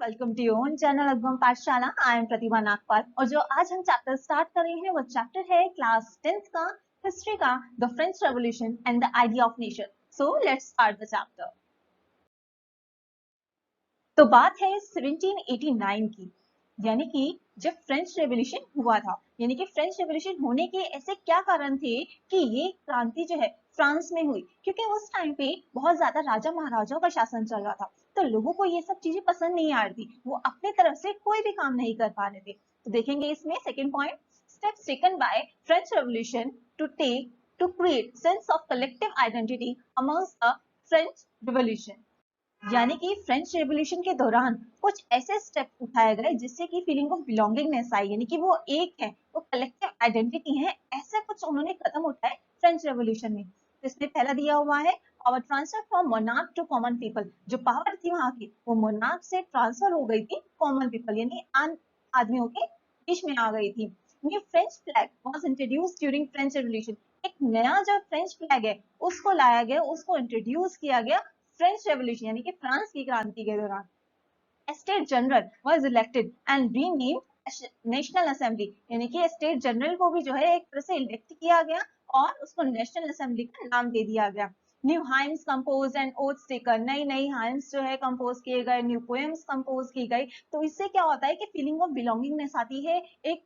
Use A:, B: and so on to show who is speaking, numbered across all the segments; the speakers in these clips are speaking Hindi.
A: Welcome to your own channel Agam Pathshala. I am प्रतिभा नागपाल और जो आज हम चैप्टर स्टार्ट कर रहे हैं वो चैप्टर है क्लास 10th का हिस्ट्री का the French revolution and the idea of nation. So let's start the chapter. तो बात है 1789 की, यानी कि जब फ्रेंच रेवोल्यूशन हुआ था। यानी कि फ्रेंच रेवोल्यूशन होने के ऐसे क्या कारण थे कि ये क्रांति जो है फ्रांस में हुई, क्योंकि उस टाइम पे बहुत ज्यादा राजा महाराजाओं का शासन चल रहा था, तो लोगों को ये सब चीजें पसंद नहीं आ रही थी, वो अपने तरफ से कोई भी काम नहीं कर पा रहे थे। तो देखेंगे इसमें second point, steps taken by French revolution to create sense of collective identity amongst the French revolution. यानी कि फ्रेंच रेवोल्यूशन के दौरान कुछ ऐसे स्टेप उठाए गए जिससे कि फीलिंग ऑफ बिलोंगिंगनेस आई, यानी कि वो एक है, वो कलेक्टिव आइडेंटिटी है, ऐसे कुछ उन्होंने कदम उठाए फ्रेंच रेवोल्यूशन में। तो इसमें पहला दिया हुआ है power transfer from monarch to common people. जो पावर थी वहां की वो मोनार्क से ट्रांसफर हो गई थी कॉमन पीपल यानी आम आदमियों के बीच में आ गई थी। New French flag was introduced during French revolution. एक नया जो फ्रेंच फ्लैग है उसको लाया गया, उसको इंट्रोड्यूस किया गया फ्रेंच रेवोल्यूशन यानी कि फ्रांस की क्रांति के दौरान। State general was elected and renamed national assembly, यानी कि स्टेट जनरल को भी जो है एक तरह से इलेक्ट किया गया और उसको नेशनल असेंबली का नाम दे दिया गया। New hymns compose and oaths taken, नई नई हाइम्स जो है कंपोज किए गए, न्यू पोएम्स कंपोज की गई। तो इससे क्या होता है कि फीलिंग ऑफ बिलोंगिंगनेस आती है, एक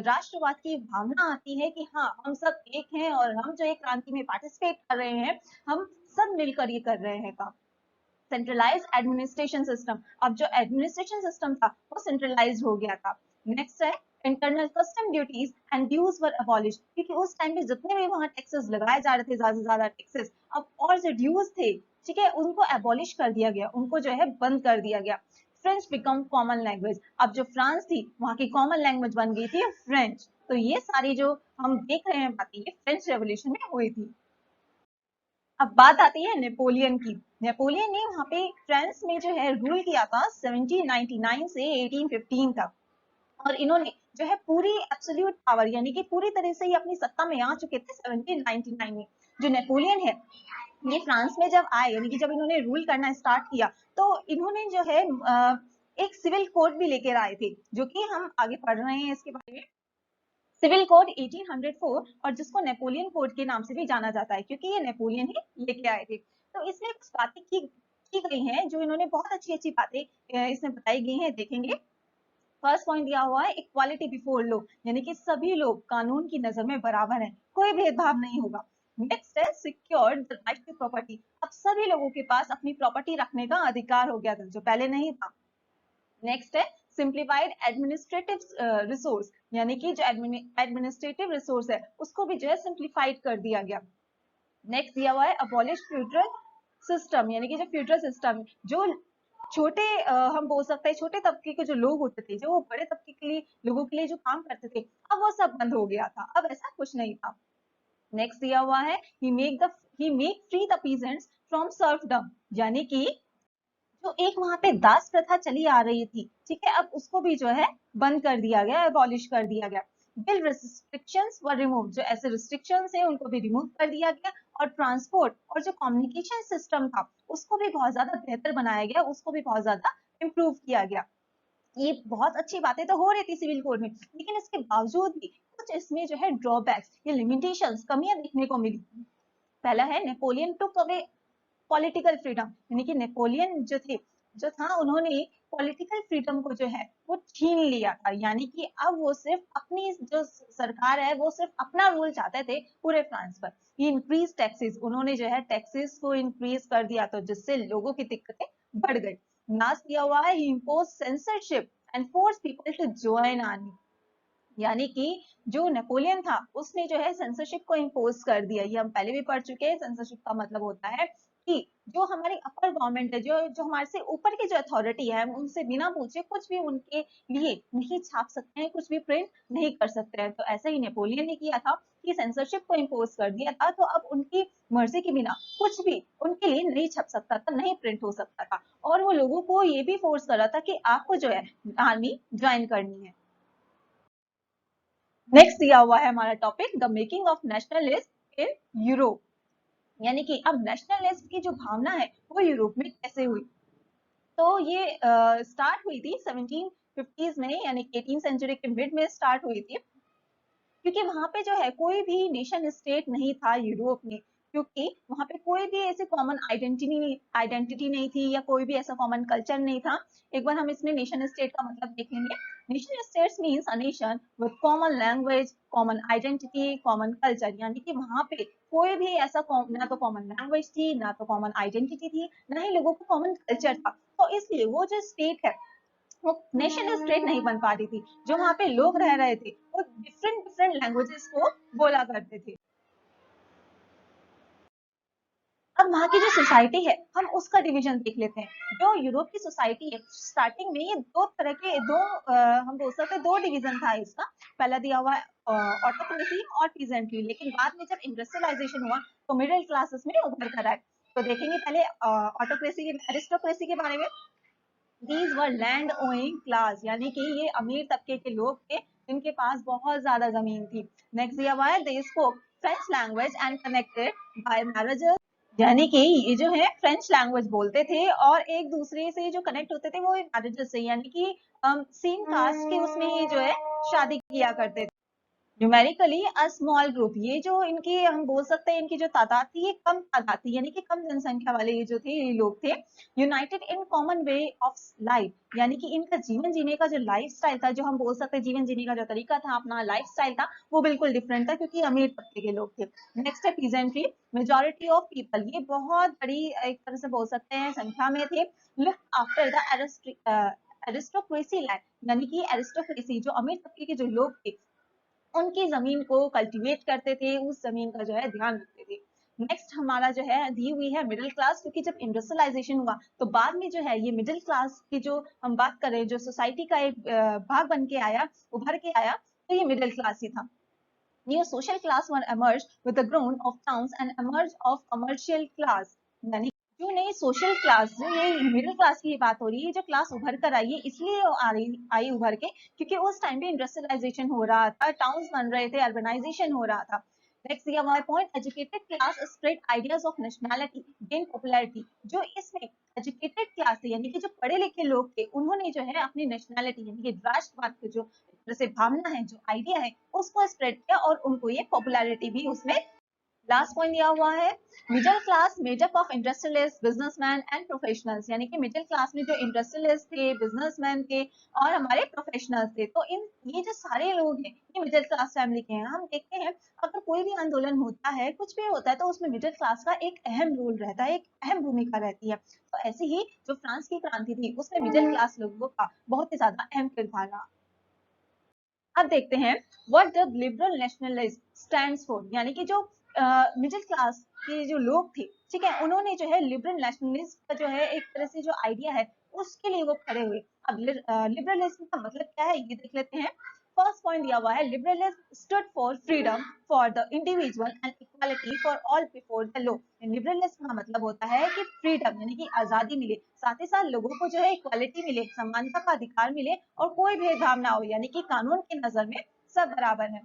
A: राष्ट्रवाद की भावना आती है कि हाँ हम सब एक हैं और हम जो एक क्रांति में पार्टिसिपेट कर रहे हैं, हम सब मिलकर ये कर रहे हैं काम। सेंट्रलाइज एडमिनिस्ट्रेशन सिस्टम, अब जो एडमिनिस्ट्रेशन सिस्टम था वो सेंट्रलाइज हो गया था। नेक्स्ट है internal custom duties and dues were abolish, क्योंकि उस टाइम पे जितने भी वहां टैक्सेस लगाए जा रहे थे, ज्यादा से ज्यादा टैक्सेस, अब और जो ड्यूज थे, ठीक है, उनको एबॉलिश कर दिया गया, उनको जो है बंद कर दिया गया। फ्रेंच बिकम कॉमन लैंग्वेज, अब जो फ्रांस थी वहां की कॉमन लैंग्वेज बन गई थी फ्रेंच। तो ये सारी जो हम देख रहे हैं बातें ये फ्रेंच रेवोल्यूशन में हुई थी। अब बात आती है नेपोलियन की। नेपोलियन ने वहां पे फ्रांस में जो है रूल किया था 1799 से 1815 तक, और इन्होंने जो है पूरी एब्सोल्यूट पावर यानी कि पूरी तरह से ये अपनी सत्ता में आ चुके थे 1799 में। जो नेपोलियन है ये फ्रांस में जब आए, यानी कि जब इन्होंने रूल करना स्टार्ट किया, तो इन्होंने जो है एक सिविल कोड भी लेकर आए थे, जो कि हम आगे पढ़ रहे हैं इसके बारे में। सिविल कोड 1804, और जिसको नेपोलियन कोड के नाम से भी जाना जाता है क्योंकि ये नेपोलियन ही लेके आए थे। तो इसमें कुछ बातें की गई हैं, जो इन्होंने बहुत अच्छी अच्छी बातें इसमें बताई गई हैं, देखेंगे। फर्स्ट पॉइंट दिया हुआ है इक्वालिटी बिफोर लॉ, यानी कि सभी लोग कानून की नजर में बराबर हैं, कोई भेदभाव नहीं होगा। नेक्स्ट है secure the right to property, अब सभी लोगों के पास अपनी प्रॉपर्टी रखने का अधिकार हो गया था जो पहले नहीं था। नेक्स्ट है सिंप्लीफाइड एडमिनिस्ट्रेटिव रिसोर्स, यानी कि जो एडमिनिस्ट्रेटिव रिसोर्स है उसको भी जो है सिंप्लीफाइड कर दिया गया। नेक्स्ट दिया हुआ है अबॉलिश फ्यूडरल सिस्टम, यानी कि जो फ्यूडरल सिस्टम, जो छोटे हम बोल सकते हैं छोटे तबके के जो लोग होते थे, जो वो बड़े तबके के लिए लोगों के लिए जो काम करते थे, अब वो सब बंद हो गया था, अब ऐसा कुछ नहीं था। नेक्स्ट दिया हुआ है ही make free the peasants from serfdom, यानी कि जो एक वहां पे दास प्रथा चली आ रही थी, ठीक है, अब उसको भी जो है बंद कर दिया गया, अबॉलिश कर दिया गया। बिल रिस्ट्रिक्शंस वर रिमूव, जो ऐसे रिस्ट्रिक्शंस है उनको भी रिमूव कर दिया गया, और ट्रांसपोर्ट और जो कम्युनिकेशन सिस्टम था उसको भी बहुत ज्यादा बेहतर बनाया गया, उसको भी बहुत ज्यादा इम्प्रूव किया गया। ये बहुत अच्छी बातें तो हो रही थी सिविल कोड में, लेकिन इसके बावजूद भी कुछ इसमें जो है ड्रॉबैक्स या लिमिटेशंस, कमियां देखने को मिली। पहला है Napoleon took away political freedom, यानी कि नेपोलियन जो था उन्होंने पॉलिटिकल फ्रीडम को जो है वो छीन लिया था, यानी कि अब वो सिर्फ अपनी जो सरकार है वो सिर्फ अपना रूल चाहते थे पूरे फ्रांस पर। ये इंक्रीज टैक्सेस, उन्होंने जो है टैक्सेस को इंक्रीज कर दिया, तो जिससे लोगों की दिक्कतें बढ़ गई। लास्ट दिया हुआ है impose censorship and force people to join army, यानी कि जो नेपोलियन था उसने जो है सेंसरशिप को इम्पोज कर दिया। ये हम पहले भी पढ़ चुके हैं, सेंसरशिप का मतलब होता है कि जो हमारी अपर गवर्नमेंट है, जो जो हमारे से ऊपर की जो अथॉरिटी है, हम उनसे बिना पूछे कुछ भी उनके लिए नहीं छाप सकते हैं, कुछ भी प्रिंट नहीं कर सकते हैं। तो ऐसा ही नेपोलियन ने किया था कि सेंसरशिप को इम्पोज कर दिया था, तो अब उनकी मर्जी के बिना कुछ भी उनके लिए नहीं छप सकता था, नहीं प्रिंट हो सकता था, और वो लोगों को ये भी फोर्स कर रहा था कि आपको जो है आर्मी ज्वाइन करनी है। नेक्स्ट दिया हुआ है हमारा topic the making of nationalism in Europe, यानी कि अब नेशनलिज्म की जो भावना है वो यूरोप में कैसे हुई। तो ये स्टार्ट हुई थी 1750s में, यानी 18th सेंचुरी के मिड में स्टार्ट हुई थी, क्योंकि वहां पे जो है कोई भी नेशन स्टेट नहीं था यूरोप में, क्योंकि वहां पे कोई भी ऐसी कॉमन आइडेंटिटी नहीं थी, या कोई भी ऐसा कॉमन कल्चर नहीं था। एक बार हम इसमें नेशन स्टेट का मतलब देख लेंगे। Nation states means a nation with common language, common identity, common culture, यानी कि वहां पे कोई भी ऐसा ना तो कॉमन लैंग्वेज थी, ना तो कॉमन आइडेंटिटी थी, ना ही लोगों को कॉमन कल्चर था। तो इसलिए वो जो स्टेट है वो नेशन स्टेट नहीं बन पा रही थी। जो वहां पे लोग रह रहे थे वो डिफरेंट डिफरेंट लैंग्वेजेस को बोला करते थे। अब वहां की जो सोसाइटी है हम उसका डिवीजन देख लेते हैं। जो यूरोप की सोसाइटी है, स्टार्टिंग में ये दो तरह के हम बोल सकते हैं दो डिवीजन था इसका। पहला दिया हुआ है ऑटोक्रेसी और पीजेंट्री, लेकिन बाद में जब इंडस्ट्रियलाइजेशन हुआ तो मिडिल क्लासेस में उभर कर आए। तो देखेंगे पहले ऑटोक्रेसी एरिस्टोक्रेसी के बारे में। These were land owing class, यानी कि ये अमीर तबके के लोग थे जिनके पास बहुत ज्यादा जमीन थी। नेक्स्ट दिया हुआ है they spoke French language and connected by marriages, यानी कि ये जो है फ्रेंच लैंग्वेज बोलते थे और एक दूसरे से जो कनेक्ट होते थे वो मैरिजेस से, यानी कि सेम कास्ट के उसमें ही जो है शादी किया करते थे। न्यूमेरिकली अ स्मॉल ग्रुप, ये जो इनकी हम बोल सकते हैं इनकी जो तादाद थी ये कम तादाद थी, यानी कि कम जनसंख्या वाले ये जो थे ये लोग थे। United in common way of life, यानी कि इनका जीवन जीने का जो लाइफ स्टाइल था, जो हम बोल सकते हैं जीवन जीने का जो तरीका था, अपना लाइफ स्टाइल था, वो बिल्कुल डिफरेंट था, क्योंकि अमीर तबके के लोग थे। नेक्स्ट है पीजेंट्री, मेजोरिटी ऑफ पीपल, ये बहुत बड़ी एक तरह से बोल सकते हैं संख्या में थे। Look after the aristocracy land, यानी कि एरिस्टोक्रेसी जो अमीर तबके के जो लोग थे उनकी जमीन को कल्टीवेट करते थे, उस जमीन का जो है ध्यान रखते थे। नेक्स्ट हमारा जो है दी हुई है मिडिल क्लास, क्योंकि जब इंडस्ट्रियलाइजेशन हुआ तो बाद में जो है ये मिडिल क्लास की जो हम बात करें, जो सोसाइटी का एक भाग बन के आया, उभर के आया, तो ये मिडिल क्लास ही था। New social class one emerged with the growth of towns and emerge of commercial class, यानी जो नई सोशल क्लास, जो ये मिडिल क्लास की बात हो रही है, जो क्लास उभर कर आई है, इसलिए आई उभर के क्योंकि उस टाइम पे इंडस्ट्रियलाइजेशन हो रहा था, टाउन्स बन रहे थे, अर्बनाइजेशन हो रहा था। नेक्स्ट दिया हुआ point, educated class spread ideas of nationality gain popularity, जो इसमें एजुकेटेड क्लास थे, यानी कि जो पढ़े लिखे लोग थे, उन्होंने जो है अपनी नेशनैलिटी यानी कि राष्ट्रवाद की जो जैसे भावना है, जो आइडिया है, उसको स्प्रेड किया और उनको ये पॉपुलैरिटी भी उसमें। लास्ट पॉइंट दिया हुआ है middle class made up of industrialist businessman and professionals, यानी कि मिडिल क्लास में जो इंडस्ट्रियलिस्ट थे, बिजनेसमैन थे और हमारे प्रोफेशनल्स थे। तो इन ये जो सारे लोग हैं ये मिडिल क्लास फैमिली के हैं। हम देखते हैं अगर कोई भी आंदोलन होता है, कुछ भी होता है, तो उसमें मिडिल क्लास का एक अहम रोल रहता है, एक अहम भूमिका रहती है। तो ऐसे ही जो फ्रांस की क्रांति थी उसमें मिडिल क्लास लोगों का बहुत ही ज्यादा अहम किरदार रहा। अब देखते हैं what the liberal nationalism stands for, यानी कि जो मिडिल क्लास के जो लोग थे, ठीक है, उन्होंने जो है लिबरल नेशनलिज्म का जो है एक तरह से जो आइडिया है उसके लिए वो खड़े हुए। अब लिबरलिज्म का मतलब क्या है ये देख लेते हैं। फर्स्ट पॉइंट दिया हुआ है liberalism stood for freedom for the individual and equality for all before the law. Liberalism का मतलब होता है कि फ्रीडम यानी कि आजादी मिले, साथ ही साथ लोगों को जो है इक्वालिटी मिले, समानता का अधिकार मिले और कोई भेदभाव ना हो, यानी कि कानून की नजर में सब बराबर है।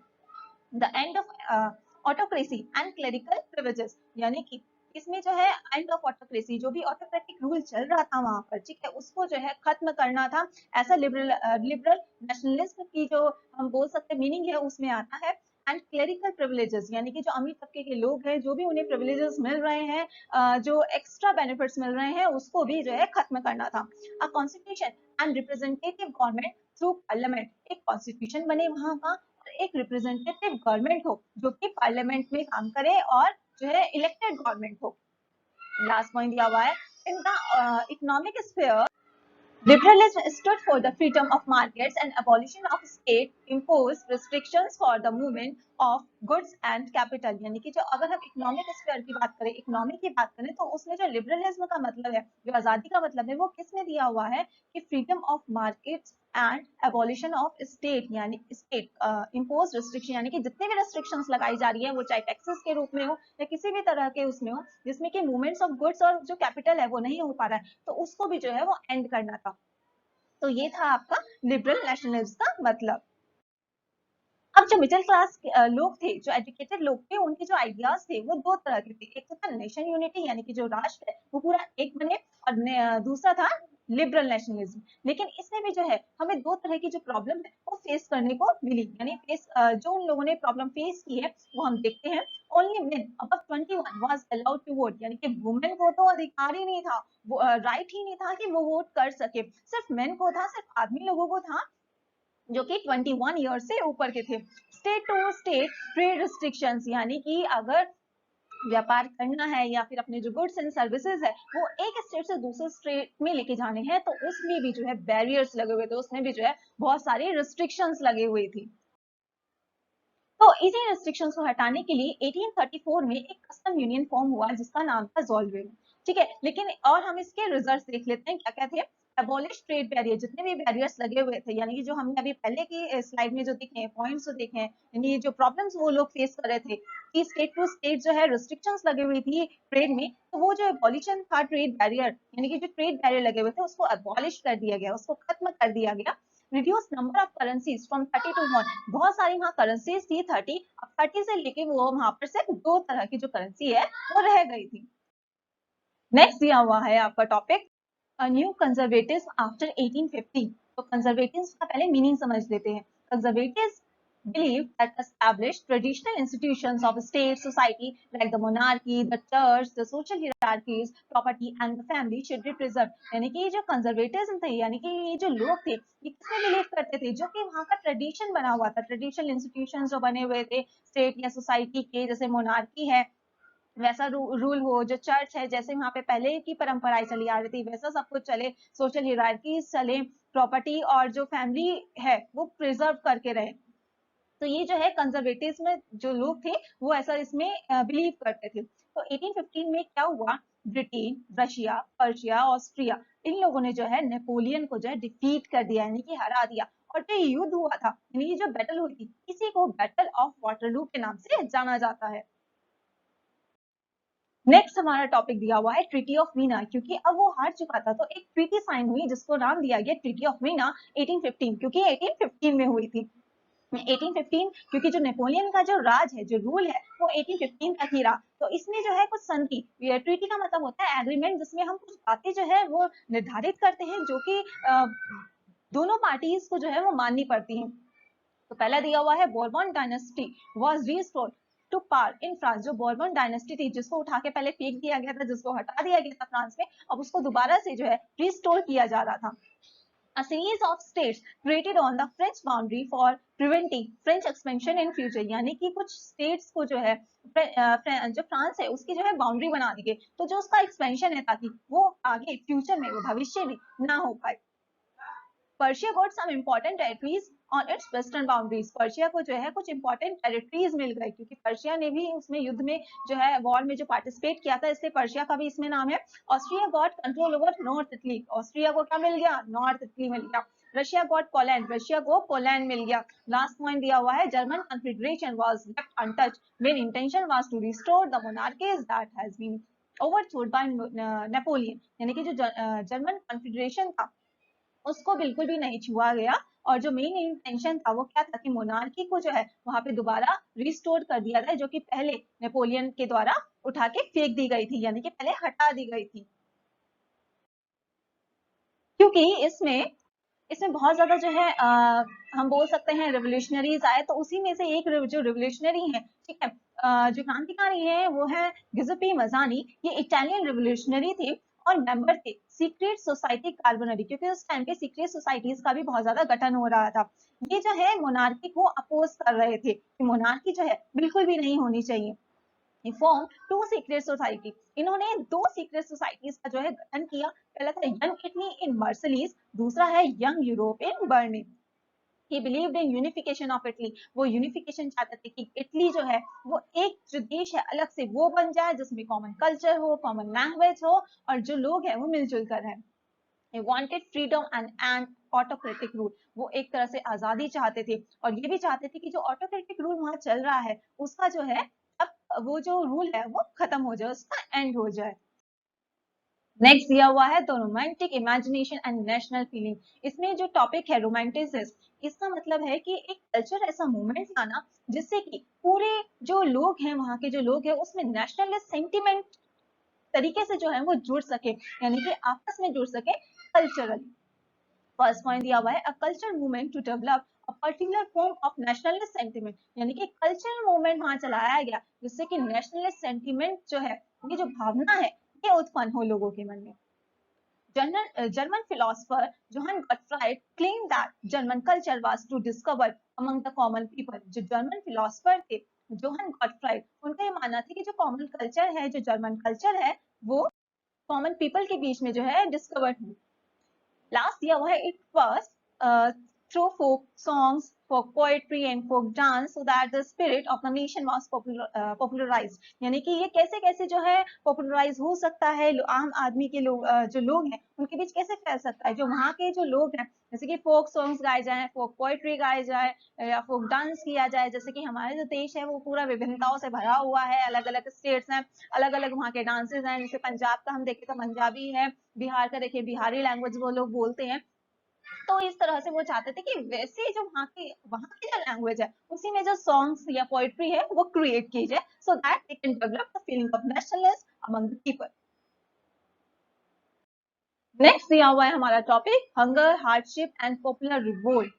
A: The end of autocracy and clerical privileges, यानी कि इसमें जो है एंड ऑफ ऑटोक्रेसी, जो भी ऑटोक्रेटिक रूल चल रहा था वहां पर, ठीक है, उसको जो है खत्म करना था। ऐसा लिबरल नेशनलिज्म की जो हम बोल सकते हैं मीनिंग है उसमें आता है। एंड क्लेरिकल प्रिविलेजेस, यानी कि जो अमीर तबके के लोग हैं, जो भी उन्हें प्रिविलेजेस मिल रहे हैं, जो एक्स्ट्रा बेनिफिट्स मिल रहे हैं, उसको भी जो है खत्म करना था। A constitution and representative government through parliament, एक कॉन्स्टिट्यूशन बने वहां का, एक रिप्रेजेंटेटिव गवर्नमेंट हो जो कि पार्लियामेंट में काम करे और जो है इलेक्टेड गवर्नमेंट हो। लास्ट पॉइंट दिया हुआ है in the economic sphere liberalism stood for the freedom of markets and abolition of state imposed restrictions for the movement of goods and capital, यानी कि जो अगर हम इकोनॉमिक स्फीयर की बात करें, इकोनॉमी की बात करें, तो उसमें जो लिबरलिज्म का मतलब है, जो आजादी का मतलब है, वो किसमें दिया हुआ है कि freedom of markets and abolition of state, यानी स्टेट इम्पोज रिस्ट्रिक्शन, यानी कि जितने भी रेस्ट्रिक्शंस लगाई जा रही है वो चाहे टैक्सेस के रूप में हो या किसी भी तरह के उसमें हो, जिसमें कि मूवमेंट्स ऑफ गुड्स और जो कैपिटल है वो नहीं हो पा रहा है, तो उसको भी जो है वो एंड करना था। तो ये था आपका लिबरल नेशनलिज्म का मतलब। अब जो मिडिल क्लास लोग थे, जो एजुकेटेड लोग थे, उनके जो आइडियाज थे वो दो तरह के थे। एक तो था नेशन यूनिटी, यानी कि जो राष्ट्र है वो पूरा एक बने, और दूसरा था लिबरल नेशनलिज्म। लेकिन इसमें भी जो है हमें दो तरह की जो प्रॉब्लम है वो फेस करने को मिली, यानी जो उन लोगों ने प्रॉब्लम फेस की है वो हम देखते हैं। Only men above 21 was allowed to vote, यानी कि वुमेन को तो अधिकार ही नहीं था, राइट ही नहीं था कि वो वोट कर सके। सिर्फ मेन को था, सिर्फ आदमी लोगों को था जो कि 21 ईयर से ऊपर के थे। State to state trade restrictions, यानी कि अगर व्यापार करना है या फिर अपने जो गुड्स एंड सर्विसेज है वो एक स्टेट से दूसरे स्टेट में लेके जाने हैं, तो उसमें भी जो है बैरियर्स लगे हुए थे, उसमें भी जो है बहुत सारी रिस्ट्रिक्शंस लगी हुई थी। तो इसी रिस्ट्रिक्शंस को हटाने के लिए 1834 में एक कस्टम यूनियन फॉर्म हुआ जिसका नाम था ज़ोलवेल। ठीक है, लेकिन और हम इसके रिजल्ट्स देख लेते हैं क्या क्या थे। एबॉलिश ट्रेड बैरियर, जितने भी बैरियर्स लगे हुए थे, यानी कि जो हमने अभी पहले की स्लाइड में जो देखे हैं पॉइंट्स जो देखे हैं, यानी जो प्रॉब्लम्स वो लोग फेस कर रहे थे कि स्टेट टू स्टेट जो है रिस्ट्रिक्शंस लगी हुई थी ट्रेड में, तो वो जो एबॉलिशन था ट्रेड बैरियर, यानी कि जो ट्रेड बैरियर लगे हुए थे उसको एबॉलिश कर दिया गया, उसको खत्म कर दिया गया। Reduce number of currencies from 30 to 1, बहुत सारी वहां करेंसीज थी 30, अब 30 से लेके वो वहां पर सिर्फ दो तरह की जो करेंसी है वो रह गई थी। नेक्स्ट दिया हुआ है आपका टॉपिक न्यू कंजर्वेटिव्स आफ्टर 1850। तो कंजर्वेटिव्स का पहले मीनिंग समझ लेते हैं। Conservatives believe that established traditional institutions of state society like the monarchy, the church, the social hierarchies, property and the family should be preserved। यानी कि जो कंजर्वेटिव्स थे, यानी कि ये जो लोग थे ये किसमें बिलीव करते थे, जो कि वहाँ का ट्रेडिशन बना हुआ था, ट्रेडिशनल इंस्टीट्यूशंस जो बने हुए थे स्टेट या सोसाइटी के, जैसे मोनार्की है वैसा रूल हो, जो चर्च है जैसे वहां पे पहले की परंपराएं चली आ रही थी वैसा सब कुछ चले, सोशल हियरार्कीज चले, प्रॉपर्टी और जो फैमिली है वो प्रिजर्व करके रहे। तो ये जो है कंजर्वेटिव्स में जो लोग थे वो ऐसा इसमें बिलीव करते थे। तो 1815 में क्या हुआ, ब्रिटेन, रशिया, पर्शिया, ऑस्ट्रिया, इन लोगों ने जो है नेपोलियन को जो है डिफीट कर दिया, यानी कि हरा दिया। और जो युद्ध हुआ था, यानी ये जो बैटल हुई थी, इसी को बैटल ऑफ वाटरलू के नाम से जाना जाता है। नेक्स्ट हमारा टॉपिक दिया हुआ है ट्रीटी ऑफ वीना, क्योंकि अब वो हार चुका था तो एक ट्रीटी साइन हुई जिसको नाम दिया गया ट्रीटी ऑफ वीना 1815, क्योंकि 1815 में हुई थी। 1815 क्योंकि जो नेपोलियन का जो राज है, जो रूल है वो 1815 तक ही रहा। तो इसमें जो है कुछ संधि, ट्रीटी का मतलब होता है एग्रीमेंट, जिसमें हम कुछ बातें जो है वो निर्धारित करते हैं जो कि दोनों पार्टीज को जो है वो माननी पड़ती हैं। तो पहला दिया हुआ है Bourbon dynasty was restored to power in France. जो बोर्बन डायनेस्टी थी जिसको उठा के पहले फेंक दिया गया था, जिसको हटा दिया गया था फ्रांस में, अब उसको दोबारा से जो है रिस्टोर किया जा रहा था। A series of states created on the French boundary for preventing French expansion in future, यानी कि कुछ states को जो है जो फ्रांस है उसकी जो है बाउंड्री बना दी गई, तो जो उसका एक्सपेंशन है ताकि वो आगे फ्यूचर में वो भविष्य में ना हो पाए। Persia got some important territories on its western boundaries. Persia को जो है कुछ इंपॉर्टेंट टेरिटरीज मिल गए, क्योंकि पर्शिया ने भी उसमें युद्ध में जो है वॉर में जो पार्टिसिपेट किया था, इसलिए पर्शिया का भी इसमें नाम है। Austria got control over north Italy. Austria को क्या मिल गया, नॉर्थ इटली मिल गया। Russia got Poland. रशिया को पोलैंड मिल गया। लास्ट पॉइंट दिया हुआ है German confederation was left untouched when intention was to restore the monarchies that has been overthrown by Napoleon, यानी कि जो जर्मन कन्फेडरेशन था उसको बिल्कुल भी नहीं छुआ गया, और जो मेन इंटेंशन था वो क्या था कि मोनार्की को जो है वहां पे दोबारा रिस्टोर कर दिया जाए, जो कि पहले नेपोलियन के द्वारा उठा के फेंक दी गई थी, यानी कि पहले हटा दी गई थी। क्योंकि इसमें इसमें बहुत ज्यादा जो है हम बोल सकते हैं रिवोल्यूशनरीज आए, तो उसी में से एक जो रिवोल्यूशनरी है, ठीक है, जो क्रांतिकारी है वो है गिुसेप्पे मज़ानी। ये इटालियन रिवोल्यूशनरी थे और मेंबर थे सीक्रेट सोसाइटी कार्बोनरी, क्योंकि उस टाइम पे सीक्रेट सोसाइटीज का भी बहुत ज्यादा गठन हो रहा था। ये जो है मोनार्की को अपोज कर रहे थे कि मोनार्की जो है बिल्कुल भी नहीं होनी चाहिए। फॉर्म टू सीक्रेट सोसाइटी, इन्होंने दो सीक्रेट सोसाइटीज का जो है गठन किया। पहला था यंग इटली इन मार्सेलिस, दूसरा है young Europe in Berlin. He believed in unification of Italy, वो यूनिफिकेशन चाहते थे कि इटली जो है वो एक जो देश है अलग से वो बन जाए, जिसमें कॉमन कल्चर हो, कॉमन लैंग्वेज हो, और जो लोग हैं वो मिलजुल कर रहें। He wanted freedom and autocratic rule, वो एक तरह से आजादी चाहते थे, और ये भी चाहते थे कि जो ऑटोक्रेटिक रूल वहां चल रहा है उसका जो है अब वो जो रूल है वो खत्म हो जाए, उसका एंड हो जाए। नेक्स्ट दिया हुआ है the romantic imagination and national feeling. इसमें जो टॉपिक है रोमांटिसिज्म, इसका मतलब है कि एक कल्चर ऐसा मूवमेंट लाना जिससे कि पूरे जो लोग हैं वहां के जो लोग हैं उसमें नेशनलिस्ट सेंटिमेंट तरीके से जो है वो जुड़ सके, यानी कि आपस में जुड़ सके, culturally. फर्स्ट पॉइंट दिया हुआ है a cultural movement to develop a particular form of nationalist sentiment, यानी कि कल्चरल मूवमेंट वहां चलाया गया जिससे कि नेशनलिस्ट सेंटिमेंट जो है, ये जो भावना है, ये उत्पन्न हो लोगों के मन में. German philosopher Johann Gottfried claimed that German culture was to discover among the common people. जो जर्मन फिलोसफर थे जोहन गॉटफ्राइड, उनका ये मानना था कि जो कॉमन कल्चर है, जो जर्मन कल्चर है, वो कॉमन पीपल के बीच में जो है डिस्कवर हो. लास्ट दिया हुआ है it was through folk songs, folk poetry and folk dance so that the spirit of the nation was popularized. यानी कि ये कैसे कैसे जो है popularize हो सकता है, आम आदमी के लोग जो लोग हैं उनके बीच कैसे फैल सकता है. जो वहाँ के जो लोग हैं, जैसे कि folk songs गाए जाए, folk poetry गाए जाए, या folk dance किया जाए. जैसे कि हमारे जो देश है वो पूरा विभिन्नताओं से भरा हुआ है, अलग अलग स्टेट्स हैं, अलग अलग वहाँ के डांसेस हैं. जैसे पंजाब का हम देखें तो पंजाबी है, बिहार का देखिए बिहारी लैंग्वेज वो लोग बोलते हैं. तो इस तरह से वो चाहते थे कि वैसे जो वहाँ की जो लैंग्वेज है उसी में जो सॉन्ग्स या पोइट्री है वो क्रिएट की जाए, so that they can develop the feeling of nationalism among the people. Next दिया हुआ है हमारा topic hunger, hardship and popular revolt.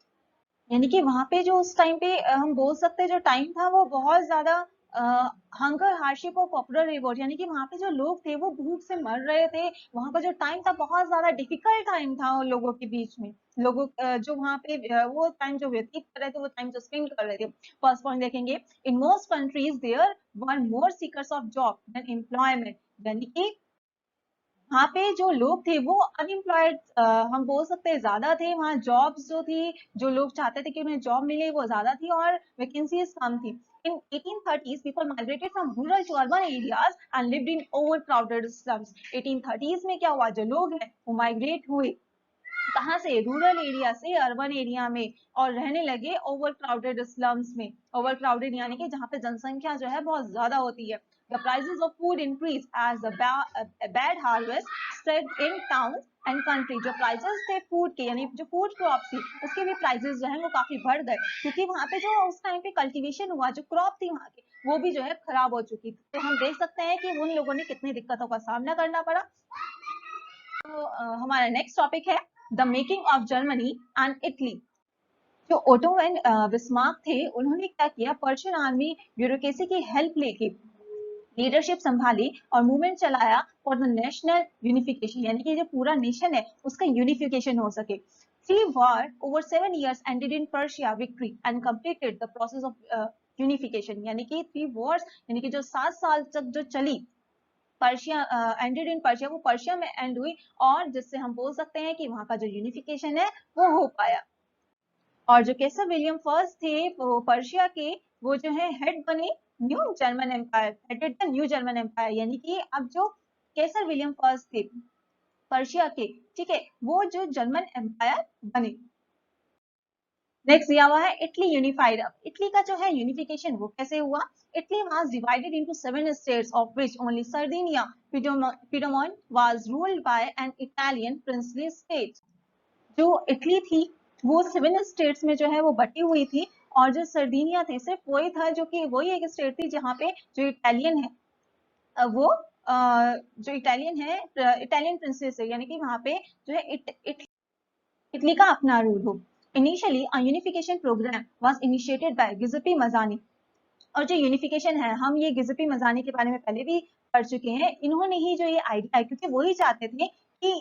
A: यानी कि वहां पे जो उस टाइम पे हम बोल सकते हैं जो टाइम था वो बहुत ज्यादा हंगर, हार्डशिप और पॉपुलर रिवोल्ट, यानी कि वहां पे जो लोग थे वो भूख से मर रहे थे. वहां का जो टाइम था बहुत ज्यादा डिफिकल्ट टाइम था उन लोगों के बीच में. लोगों जो वहां पे वो टाइम जो व्यतीत कर रहे थे, वो टाइम जो स्पेंड कर रहे थे. फर्स्ट पॉइंट देखेंगे, in most countries there were more seekers of job than employment. यानी कि वहाँ पे जो लोग थे वो अनएम्प्लॉयड हम बोल सकते हैं ज्यादा थे. वहाँ जॉब्स जो थी, जो लोग चाहते थे कि उन्हें जॉब मिले, वो ज्यादा थी और वैकेंसीज कम थी. In 1830s, people migrated from rural to urban areas and lived in overcrowded slums. 1830s में क्या हुआ, जो लोग हैं वो माइग्रेट हुए कहाँ से, रूरल एरिया से अर्बन एरिया में, और रहने लगे ओवर क्राउडेड स्लम्स में. ओवर क्राउडेड यानी कि जहाँ पे जनसंख्या जो है बहुत ज्यादा होती है. The prices of food increased as the bad harvest spread in towns and country. जो प्राइसेस थे फूड के, यानी जो फूड क्रॉप थी उसके भी प्राइसेस जो है वो काफी बढ़ गए, क्योंकि वहाँ पे जो उस टाइम पे कल्टीवेशन हुआ, जो क्रॉप थी वहाँ की वो भी जो है खराब हो चुकी थी. तो हम देख सकते हैं कि उन लोगों ने कितनी दिक्कतों का सामना करना पड़ा. तो हमारा नेक्स्ट टॉपिक है the making of Germany and Italy. जो ओटो एंड बिस्मार्क थे, उन्होंने क्या किया, पर्शियन आर्मी ब्यूरोक्रेसी की हेल्प लेके लीडरशिप संभाली और मूवमेंट चलाया फॉर द नेशनल यूनिफिकेशन, यानी कि जो पूरा नेशन है उसका यूनिफिकेशन हो सके. Three war over 7 years ended in Persia victory and completed the process of unification. यानी कि 3 wars, यानी कि जो 7 साल तक जो चली पर्शिया, एंडेड इन पर्शिया, वो पर्शिया में एंड हुई, और जिससे हम बोल सकते हैं कि वहां का जो यूनिफिकेशन है वो हो पाया. और जो केसर विलियम फर्स्ट थे वो पर्शिया के, वो जो है हेड बने new German empire, headed the new German empire. यानी कि अब जो केसर विलियम फर्स्ट थे पर्शिया के, ठीक है, वो जो जर्मन एम्पायर बने. नेक्स्ट दिया हुआ है इटली यूनिफाइड. अब इटली का जो है यूनिफिकेशन वो कैसे हुआ. Italy was divided into 7 states of which only Sardinia Piedmont was ruled by an Italian princely state. जो इटली थी वो 7 स्टेट्स में जो है वो बटी हुई थी, और जो सर्दिनिया थे सिर्फ वही था, जो कि वही एक स्टेट थी जहाँ पे जो इटालियन है वो जो इटालियन है, इटालियन प्रिंसेस है, यानी कि वहाँ पे जो है इटली का अपना रूल हो. Initially, a unification program was initiated by Giuseppe Mazzani. और जो यूनिफिकेशन है, हम ये गिजुपी मजानी के बारे में पहले भी पढ़ चुके हैं. इन्होंने ही जो ये आइडिया है, क्योंकि वही चाहते थे कि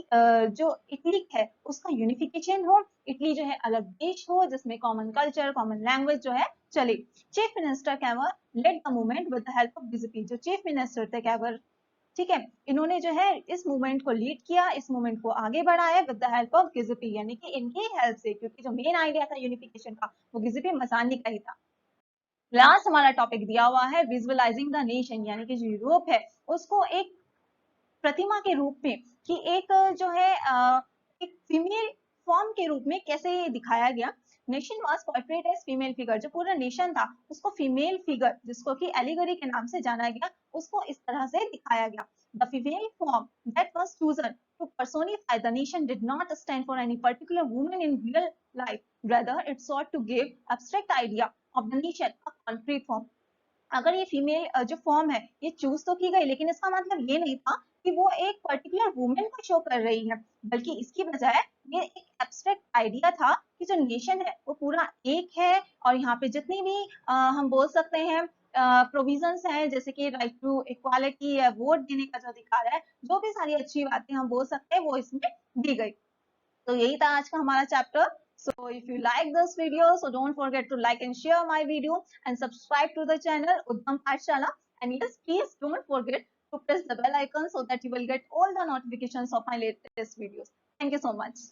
A: जो इटली है उसका यूनिफिकेशन हो, इटली जो है अलग देश हो जिसमें कॉमन कल्चर, कॉमन लैंग्वेज जो है चले. Chief minister Cavour led the movement with the help of गिजुपी. जो चीफ मिनिस्टर थे कैवर, ठीक है, इन्होंने जो है इस मूवमेंट को लीड किया, इस मूवमेंट को आगे बढ़ाया विद द हेल्प ऑफ गिजुपी, यानी कि इनकी हेल्प से, क्योंकि जो मेन आइडिया था यूनिफिकेशन का वो गिजुपी मसानी का ही था. लास्ट हमारा टॉपिक दिया हुआ है विजुअलाइजिंग द नेशन, यानी कि जो यूरोप है उसको एक प्रतिमा के रूप में, कि एक जो है एक फीमेल फॉर्म के रूप में कैसे दिखाया गया. Nation was portrait as female figure. जो पूरा नेशन था उसको फीमेल फिगर, जिसको कि एलिगरी के नाम से जाना गया, उसको इस तरह से दिखाया गया. The female form that was chosen to personify the nation did not stand for any particular woman in real life. Rather, it sought to give abstract idea of the nation a concrete form. अगर ये फीमेल जो फॉर्म है ये चूज तो की गई, लेकिन इसका मतलब ये नहीं था कि वो एक पर्टिकुलर वुमेन को शो कर रही है, बल्कि इसकी बजाय ये एक एब्स्ट्रैक्ट आइडिया था कि जो नेशन है वो पूरा एक है, और यहाँ पे जितनी भी हम बोल सकते हैं प्रोविजंस हैं, जैसे कि राइट टू इक्वालिटी या वोट देने का जो अधिकार है, जो भी सारी अच्छी बातें हम बोल सकते हैं वो इसमें दी गई। तो यही था आज का हमारा chapter. So if you like this video, so don't forget to like and share my video and subscribe to the channel Uddham Pathshala. And yes, please don't forget to press the bell icon so that you will get all the notifications of my latest videos. Thank you so much.